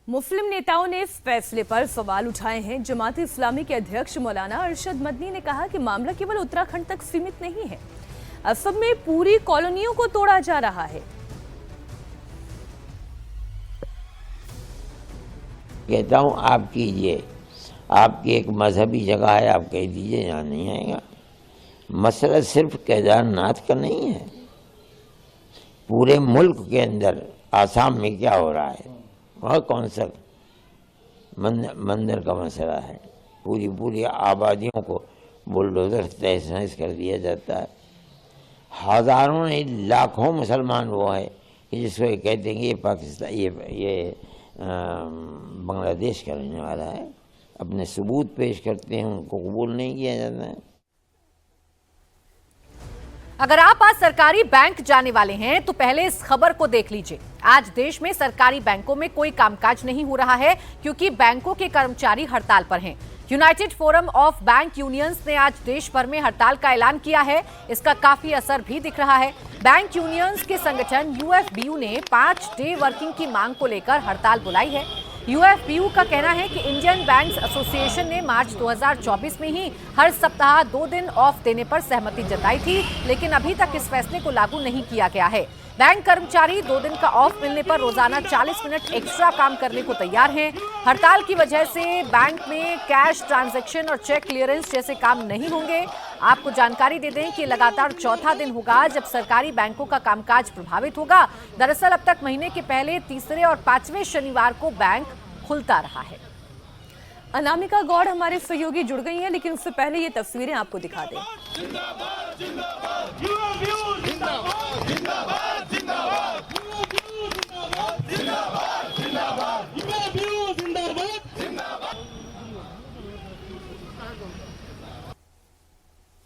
मुस्लिम नेताओं ने इस फैसले पर सवाल उठाए हैं। जमात इस्लामी के अध्यक्ष मौलाना अरशद मदनी ने कहा कि मामला केवल उत्तराखंड तक सीमित नहीं है, असम में पूरी कॉलोनियों को तोड़ा जा रहा है। कहता हूं आप कीजिए, आपकी एक मजहबी जगह है, आप कह दीजिए, यहाँ नहीं आएगा। मसला सिर्फ केदारनाथ का नहीं है, पूरे मुल्क के अंदर आसाम में क्या हो रहा है, वह कौन सा मंदिर का मसला है। पूरी आबादियों को बुलडोजर तहस नहस कर दिया जाता है। हजारों नहीं लाखों मुसलमान वो है कि जिसको ये कहते हैं कि ये पाकिस्तान ये बांग्लादेश का रहने वाला है, अपने सबूत पेश करते हैं, उनको कबूल नहीं किया जाता है। अगर आप आज सरकारी बैंक जाने वाले हैं तो पहले इस खबर को देख लीजिए। आज देश में सरकारी बैंकों में कोई कामकाज नहीं हो रहा है क्योंकि बैंकों के कर्मचारी हड़ताल पर हैं। United forum of bank unions ने आज देश भर में हड़ताल का ऐलान किया है। इसका काफी असर भी दिख रहा है। बैंक यूनियंस के संगठन यूएफबीयू ने 5 डे वर्किंग की मांग को लेकर हड़ताल बुलाई है। यूएफबीयू का कहना है कि इंडियन बैंक्स एसोसिएशन ने मार्च 2024 में ही हर सप्ताह 2 दिन ऑफ देने पर सहमति जताई थी, लेकिन अभी तक इस फैसले को लागू नहीं किया गया है। बैंक कर्मचारी 2 दिन का ऑफ मिलने पर रोजाना 40 मिनट एक्स्ट्रा काम करने को तैयार हैं। हड़ताल की वजह से बैंक में कैश ट्रांजैक्शन और चेक क्लियरेंस जैसे काम नहीं होंगे। आपको जानकारी दे दें कि लगातार चौथा दिन होगा जब सरकारी बैंकों का कामकाज प्रभावित होगा। दरअसल अब तक महीने के पहले, तीसरे और 5वें शनिवार को बैंक खुलता रहा है। अनामिका गौड़ हमारे सहयोगी जुड़ गई हैं, लेकिन उससे पहले ये तस्वीरें आपको दिखा दें।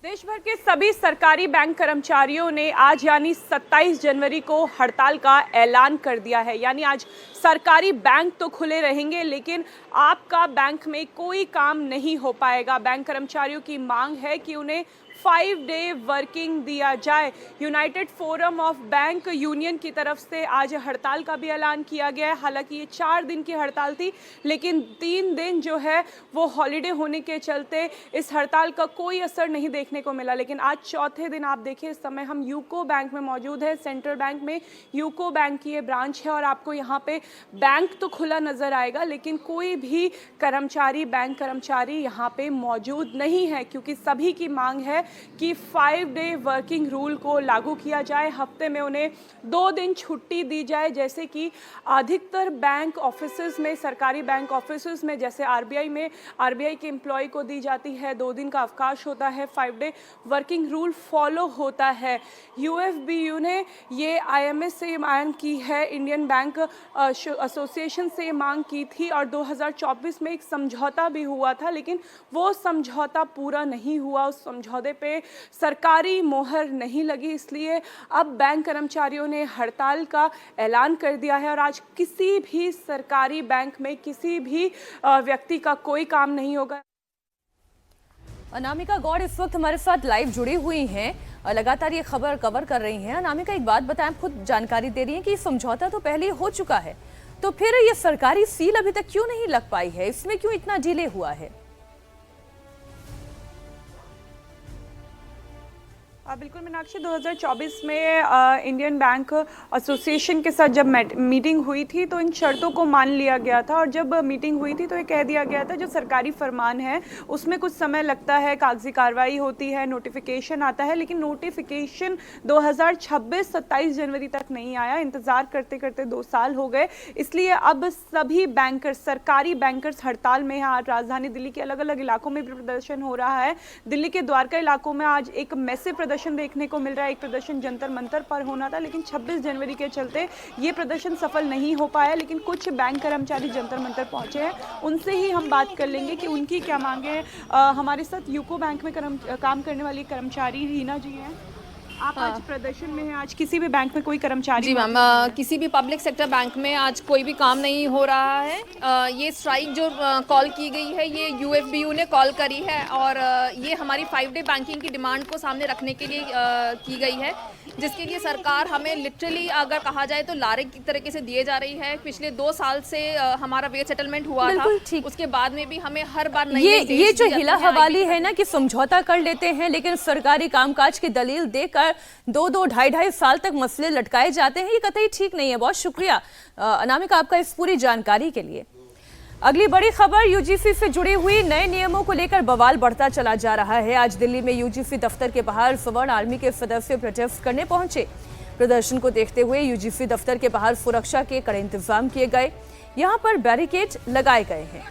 देश भर के सभी सरकारी बैंक कर्मचारियों ने आज यानी 27 जनवरी को हड़ताल का ऐलान कर दिया है। यानी आज सरकारी बैंक तो खुले रहेंगे, लेकिन आपका बैंक में कोई काम नहीं हो पाएगा। बैंक कर्मचारियों की मांग है कि उन्हें 5 डे वर्किंग दिया जाए। United forum of bank union की तरफ से आज हड़ताल का भी ऐलान किया गया है। हालांकि ये 4 दिन की हड़ताल थी, लेकिन 3 दिन जो है वो हॉलिडे होने के चलते इस हड़ताल का कोई असर नहीं देखने को मिला। लेकिन आज चौथे दिन आप देखिए, इस समय हम यूको बैंक में मौजूद है। सेंट्रल बैंक में यूको बैंक की ये ब्रांच है और आपको यहाँ पे बैंक तो खुला नजर आएगा, लेकिन कोई भी बैंक कर्मचारी यहाँ पे मौजूद नहीं है, क्योंकि सभी की मांग है कि 5 डे वर्किंग रूल को लागू किया जाए। हफ्ते में उन्हें 2 दिन छुट्टी दी जाए, जैसे कि अधिकतर बैंक ऑफिसेज में, सरकारी बैंक ऑफिसेज में, जैसे आरबीआई के एम्प्लॉय को दी जाती है। 2 दिन का अवकाश होता है, 5 डे वर्किंग रूल फॉलो होता है। यूएफबीयू ने ये आईएमएस से मांग की है, इंडियन बैंक एसोसिएशन से मांग की थी और 2024 में एक समझौता भी हुआ था, लेकिन वो समझौता पूरा नहीं हुआ। उस समझौते पे सरकारी मोहर नहीं लगी, इसलिए अब बैंक कर्मचारियों ने हड़ताल का ऐलान कर दिया है और आज किसी भी सरकारी बैंक में किसी भी व्यक्ति का कोई काम नहीं होगा। अनामिका गौड़ इस वक्त हमारे साथ लाइव जुड़ी हुई हैं, लगातार ये खबर कवर कर रही हैं। अनामिका, एक बात बताएं, खुद जानकारी दे रही हैं कि समझौता तो पहले हो चुका है, तो फिर ये सरकारी सील अभी तक क्यों नहीं लग पाई है? इसमें क्यों इतना डिले हुआ है? बिल्कुल मीनाक्षी, 2024 में इंडियन बैंक एसोसिएशन के साथ जब मीटिंग हुई थी तो इन शर्तों को मान लिया गया था। और जब मीटिंग हुई थी तो ये कह दिया गया था जो सरकारी फरमान है उसमें कुछ समय लगता है, कागजी कार्रवाई होती है, नोटिफिकेशन आता है, लेकिन नोटिफिकेशन 2026 27 जनवरी तक नहीं आया। इंतज़ार करते करते 2 साल हो गए, इसलिए अब सभी बैंकर्स, सरकारी बैंकर्स हड़ताल में हैं। आज राजधानी दिल्ली के अलग अलग इलाकों में भी प्रदर्शन हो रहा है। दिल्ली के द्वारका इलाकों में आज एक मैसिव प्रदर्शन देखने को मिल रहा है। एक प्रदर्शन जंतर मंतर पर होना था, लेकिन 26 जनवरी के चलते ये प्रदर्शन सफल नहीं हो पाया। लेकिन कुछ बैंक कर्मचारी जंतर मंतर पहुंचे हैं, उनसे ही हम बात कर लेंगे कि उनकी क्या मांगे हैं। हमारे साथ यूको बैंक में काम करने वाली कर्मचारी रीना जी हैं। आप आज प्रदर्शन में हैं, आज किसी भी बैंक में कोई कर्मचारी? जी मैम, किसी भी पब्लिक सेक्टर बैंक में आज कोई भी काम नहीं हो रहा है। ये स्ट्राइक जो कॉल की गई है ये यूएफबीयू ने कॉल करी है और ये हमारी 5 डे बैंकिंग की डिमांड को सामने रखने के लिए की गई है। जिसके लिए सरकार हमें लिटरली अगर कहा जाए तो लारे की तरीके से दिए जा रही है। पिछले 2 साल से हमारा वेट सेटलमेंट हुआ था, उसके बाद में भी हमें हर बार ये जो हिला हवाली है ना कि समझौता कर लेते हैं लेकिन सरकारी कामकाज की दलील देकर 2-2, 2.5 साल तक मसले लटकाए जाते हैं, ये कतई ठीक नहीं है। बहुत शुक्रिया अनामिका आपका इस पूरी जानकारी के लिए। अगली बड़ी खबर, यूजीसी से जुड़ी हुई नए नियमों को लेकर बवाल बढ़ता चला जा रहा है। आज दिल्ली में यूजीसी दफ्तर के बाहर सवर्ण आर्मी के सदस्य प्रोटेस्ट करने पहुंचे। प्रदर्शन को देखते हुए यूजीसी दफ्तर के बाहर सुरक्षा के कड़े इंतजाम किए गए। यहां पर बैरिकेड लगाए गए हैं।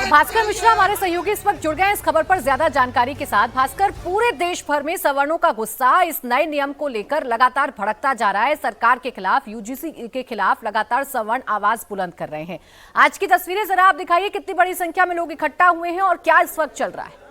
भास्कर मिश्रा हमारे सहयोगी इस वक्त जुड़ गए हैं इस खबर पर ज्यादा जानकारी के साथ। भास्कर, पूरे देश भर में सवर्णों का गुस्सा इस नए नियम को लेकर लगातार भड़कता जा रहा है। सरकार के खिलाफ, यूजीसी के खिलाफ लगातार सवर्ण आवाज बुलंद कर रहे हैं। आज की तस्वीरें जरा आप दिखाइए, कितनी बड़ी संख्या में लोग इकट्ठा हुए हैं और क्या इस वक्त चल रहा है?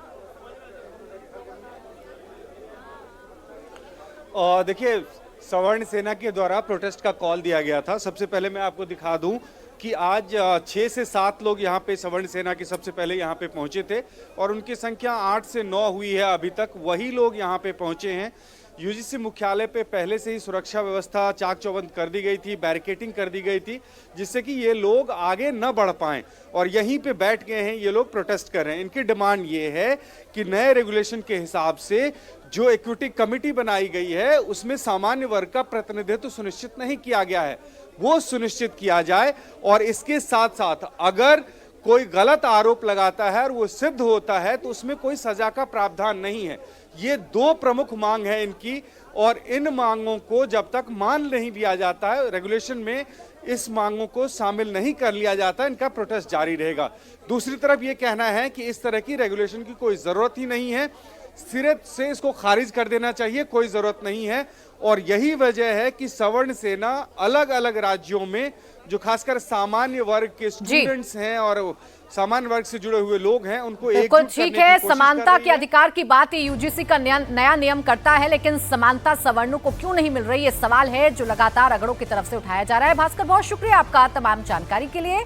देखिए, सवर्ण सेना के द्वारा प्रोटेस्ट का कॉल दिया गया था। सबसे पहले मैं आपको दिखा दूं कि आज 6 से 7 लोग यहाँ पे सवर्ण सेना के सबसे पहले यहाँ पे पहुंचे थे और उनकी संख्या 8 से 9 हुई है अभी तक। वही लोग यहाँ पे पहुंचे हैं। यूजीसी मुख्यालय पे पहले से ही सुरक्षा व्यवस्था चाक चौबंद कर दी गई थी, बैरिकेडिंग कर दी गई थी, जिससे कि ये लोग आगे न बढ़ पाएं और यहीं पे बैठ गए हैं। ये लोग प्रोटेस्ट कर रहे हैं। इनकी डिमांड ये है कि नए रेगुलेशन के हिसाब से जो इक्विटी कमेटी बनाई गई है उसमें सामान्य वर्ग का प्रतिनिधित्व सुनिश्चित नहीं किया गया है, वो सुनिश्चित किया जाए। और इसके साथ साथ अगर कोई गलत आरोप लगाता है और वो सिद्ध होता है तो उसमें कोई सजा का प्रावधान नहीं है। ये 2 प्रमुख मांग है इनकी और इन मांगों को जब तक मान नहीं लिया जाता है, रेगुलेशन में इस मांगों को शामिल नहीं कर लिया जाता, इनका प्रोटेस्ट जारी रहेगा। दूसरी तरफ ये कहना है कि इस तरह की रेगुलेशन की कोई जरूरत ही नहीं है, सिरे से इसको खारिज कर देना चाहिए, कोई जरूरत नहीं है। और यही वजह है कि सवर्ण सेना अलग अलग राज्यों में जो खासकर सामान्य वर्ग के स्टूडेंट्स हैं और सामान्य वर्ग से जुड़े हुए लोग हैं उनको एक ठीक है। समानता के अधिकार की बात ये यूजीसी का नया नियम करता है, लेकिन समानता सवर्णों को क्यों नहीं मिल रही, ये सवाल है जो लगातार अगड़ों की तरफ से उठाया जा रहा है। भास्कर, बहुत शुक्रिया आपका तमाम जानकारी के लिए।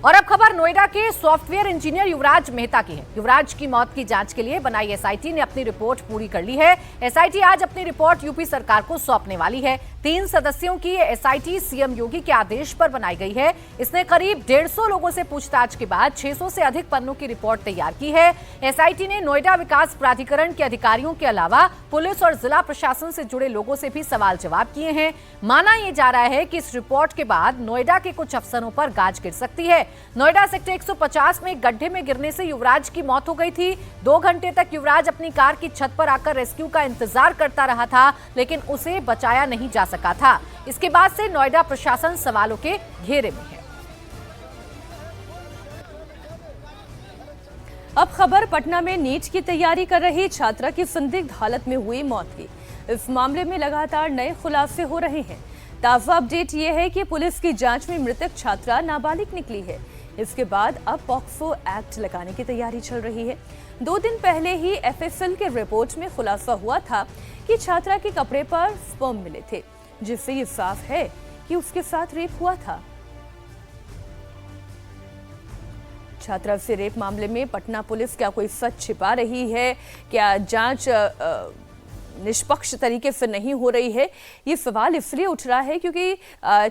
और अब खबर नोएडा के सॉफ्टवेयर इंजीनियर युवराज मेहता की है। युवराज की मौत की जांच के लिए बनाई एसआईटी ने अपनी रिपोर्ट पूरी कर ली है। एसआईटी आज अपनी रिपोर्ट यूपी सरकार को सौंपने वाली है। 3 सदस्यों की एसआईटी सीएम योगी के आदेश पर बनाई गई है। इसने करीब 150 लोगों से पूछताछ के बाद 600 से अधिक पन्नों की रिपोर्ट तैयार की है। एसआईटी ने नोएडा विकास प्राधिकरण के अधिकारियों के अलावा पुलिस और जिला प्रशासन से जुड़े लोगों से भी सवाल जवाब किए हैं। माना यह जा रहा है कि इस रिपोर्ट के बाद नोएडा के कुछ अफसरों पर गाज गिर सकती है। नोएडा सेक्टर 150 में गड्ढे में गिरने से युवराज की मौत हो गई थी। 2 घंटे तक युवराज अपनी कार की छत पर आकर रेस्क्यू का इंतजार करता रहा था, लेकिन उसे बचाया नहीं जा सका था। इसके बाद से नोएडा प्रशासन सवालों के घेरे में है। अब खबर पटना में नीट की तैयारी कर रही छात्रा की संदिग्ध हालत में हुई मौत की। इस मामले में लगातार नए खुलासे हो रहे हैं। ताजा अपडेट ये है कि पुलिस की जांच में मृतक छात्रा नाबालिग निकली है। इसके बाद अब पॉक्सो एक्ट लगाने की तैयारी चल रही है। 2 दिन पहले ही एफएसएल के रिपोर्ट में खुलासा हुआ था कि छात्रा के कपड़े पर स्पर्म मिले थे, जिससे ये साफ है कि उसके साथ रेप हुआ था। छात्रा से रेप मामले में पटना पुलिस क्या कोई सच छिपा रही है? क्या जांच निष्पक्ष तरीके से नहीं हो रही है? ये सवाल इसलिए उठ रहा है क्योंकि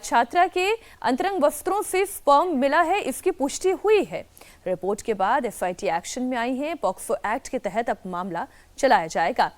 छात्रा के अंतरंग वस्त्रों से स्पर्म मिला है, इसकी पुष्टि हुई है। रिपोर्ट के बाद एसआईटी एक्शन में आई है। पॉक्सो एक्ट के तहत अब मामला चलाया जाएगा।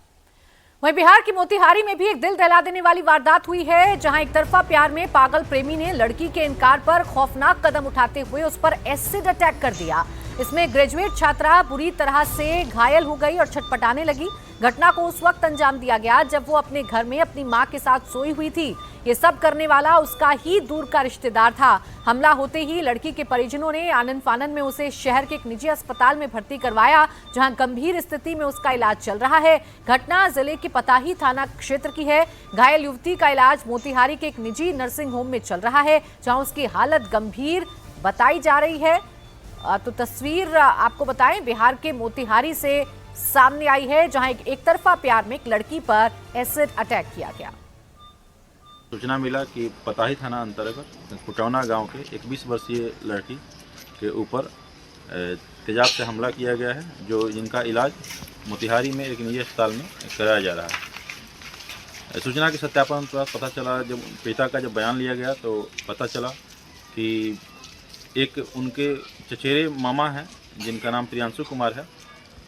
वहीं बिहार की मोतिहारी में भी एक दिल दहला देने वाली वारदात हुई है, जहां एक तरफा प्यार में पागल प्रेमी ने लड़की के इनकार पर खौफनाक कदम उठाते हुए उस पर एसिड अटैक कर दिया। इसमें ग्रेजुएट छात्रा बुरी तरह से घायल हो गई और छटपटाने लगी। घटना को उस वक्त अंजाम दिया गया जब वो अपने घर में अपनी मां के साथ सोई हुई थी। ये सब करने वाला उसका ही दूर का रिश्तेदार था। हमला होते ही लड़की के परिजनों ने आनन फानन में उसे शहर के एक निजी अस्पताल में भर्ती करवाया, जहां गंभीर स्थिति में उसका इलाज चल रहा है। घटना जिले के पताही थाना क्षेत्र की है। घायल युवती का इलाज मोतिहारी के एक निजी नर्सिंग होम में चल रहा है, जहां उसकी हालत गंभीर बताई जा रही है। तो तस्वीर आपको बताएं, बिहार के मोतिहारी से सामने आई है, जहां एक तरफा प्यार में एक लड़की पर एसिड अटैक किया गया। सूचना मिला कि पताही थाना अंतर्गत कुटौना गांव के एक 20 वर्षीय लड़की के ऊपर तेजाब से हमला किया गया है, जो जिनका इलाज मोतिहारी में एक निजी अस्पताल में कराया जा रहा है। सूचना के सत्यापन पर पता चला, जब पिता का जब बयान लिया गया तो पता चला कि एक उनके चचेरे मामा हैं जिनका नाम प्रियांशु कुमार है,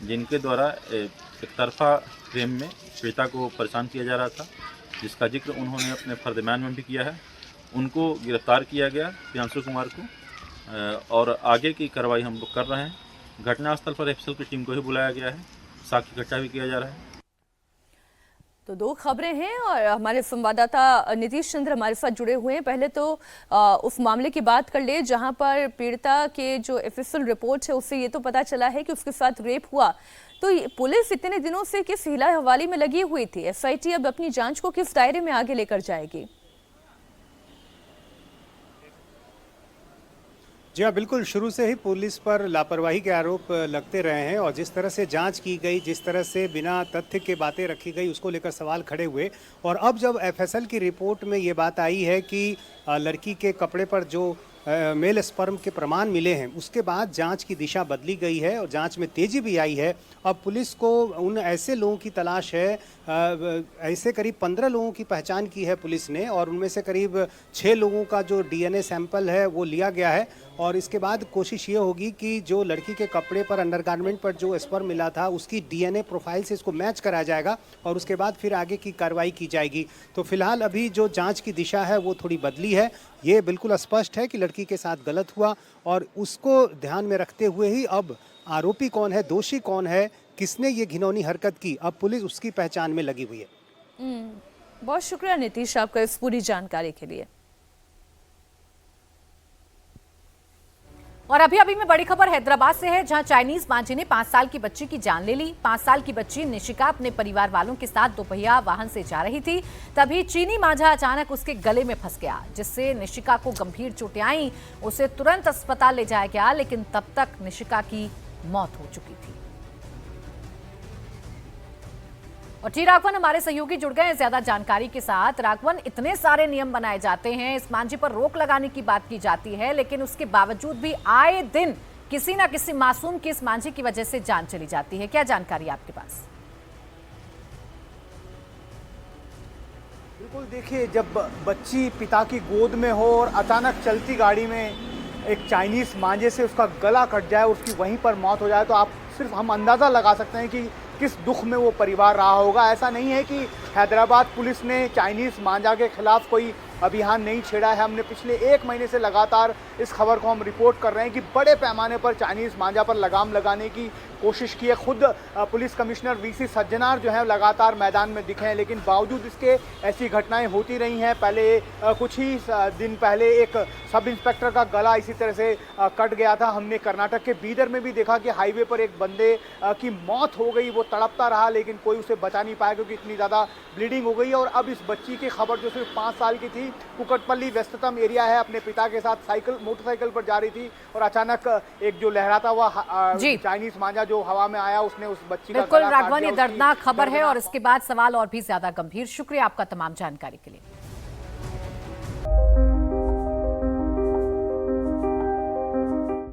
जिनके द्वारा एक तरफा प्रेम में पिता को परेशान किया जा रहा था, जिसका जिक्र उन्होंने अपने फर्दमान में भी किया है। उनको गिरफ्तार किया गया प्रियांशु कुमार को, और आगे की कार्रवाई हम लोग कर रहे हैं। घटनास्थल पर एफएसएल की टीम को ही बुलाया गया है, साक्ष्य इकट्ठा भी किया जा रहा है। तो दो खबरें हैं और हमारे संवाददाता नीतीश चंद्र हमारे साथ जुड़े हुए हैं। पहले तो उस मामले की बात कर ले जहां पर पीड़िता के जो ऑफिशियल रिपोर्ट है उससे ये तो पता चला है कि उसके साथ रेप हुआ। तो पुलिस इतने दिनों से किस हिला हवाली में लगी हुई थी? एसआईटी अब अपनी जांच को किस दायरे में आगे लेकर जाएगी? जी हाँ, बिल्कुल शुरू से ही पुलिस पर लापरवाही के आरोप लगते रहे हैं और जिस तरह से जांच की गई, जिस तरह से बिना तथ्य के बातें रखी गई, उसको लेकर सवाल खड़े हुए। और अब जब एफएसएल की रिपोर्ट में ये बात आई है कि लड़की के कपड़े पर जो मेल स्पर्म के प्रमाण मिले हैं, उसके बाद जांच की दिशा बदली गई है और जांच में तेजी भी आई है। अब पुलिस को उन ऐसे लोगों की तलाश है, ऐसे करीब 15 लोगों की पहचान की है पुलिस ने, और उनमें से करीब 6 लोगों का जो डीएनए सैंपल है वो लिया गया है। और इसके बाद कोशिश ये होगी कि जो लड़की के कपड़े पर, अंडरगारमेंट पर जो स्पर्म मिला था, उसकी डीएनए प्रोफाइल से इसको मैच कराया जाएगा और उसके बाद फिर आगे की कार्रवाई की जाएगी। तो फिलहाल अभी जो जांच की दिशा है वो थोड़ी बदली है। ये बिल्कुल स्पष्ट है कि लड़की के साथ गलत हुआ और उसको ध्यान में रखते हुए ही अब आरोपी कौन है, दोषी कौन है, किसने ये घिनौनी हरकत की, अब पुलिस उसकी पहचान में लगी हुई है। बहुत शुक्रिया नीतीश आपका इस पूरी जानकारी के लिए। और अभी में बड़ी खबर हैदराबाद से है, जहां चाइनीज मांझे ने 5 साल की बच्ची की जान ले ली। 5 साल की बच्ची निशिका अपने परिवार वालों के साथ दोपहिया वाहन से जा रही थी, तभी चीनी मांझा अचानक उसके गले में फंस गया, जिससे निशिका को गंभीर चोटें आईं। उसे तुरंत अस्पताल ले जाया गया, लेकिन तब तक निशिका की मौत हो चुकी थी। और टी राघवन हमारे सहयोगी जुड़ गए हैं ज्यादा जानकारी के साथ। राघवन, इतने सारे नियम बनाए जाते हैं, इस मांझे पर रोक लगाने की बात की जाती है, लेकिन उसके बावजूद भी आए दिन किसी ना किसी मासूम की इस मांझे की वजह से जान चली जाती है। क्या जानकारी आपके पास? बिल्कुल, देखिए, जब बच्ची पिता की गोद में हो और अचानक चलती गाड़ी में एक चाइनीज मांझे से उसका गला कट जाए, उसकी वहीं पर मौत हो जाए, तो आप सिर्फ हम अंदाज़ा लगा सकते हैं कि किस दुख में वो परिवार रहा होगा। ऐसा नहीं है कि हैदराबाद पुलिस ने चाइनीज़ मांझा के खिलाफ कोई अभियान नहीं छेड़ा है। हमने पिछले 1 महीने से लगातार इस खबर को हम रिपोर्ट कर रहे हैं कि बड़े पैमाने पर चाइनीज़ मांझा पर लगाम लगाने की कोशिश की है। खुद पुलिस कमिश्नर वीसी सज्जनार जो है लगातार मैदान में दिखे हैं, लेकिन बावजूद इसके ऐसी घटनाएं होती रही हैं। पहले कुछ ही दिन पहले एक सब इंस्पेक्टर का गला इसी तरह से कट गया था। हमने कर्नाटक के बीदर में भी देखा कि हाईवे पर एक बंदे की मौत हो गई, वो तड़पता रहा लेकिन कोई उसे बचा नहीं पाया क्योंकि इतनी ज़्यादा ब्लीडिंग हो गई। और अब इस बच्ची की खबर जो सिर्फ 5 साल की थी, कुकटपल्ली व्यस्ततम एरिया है, अपने पिता के साथ मोटरसाइकिल पर जा रही थी और अचानक एक जो लहराता हुआ चाइनीज मांझा जो हवा में आया, उसने उस बच्ची का बिल्कुल राघवन, ये दर्दनाक खबर है और इसके बाद सवाल और भी ज्यादा गंभीर। शुक्रिया आपका तमाम जानकारी के लिए।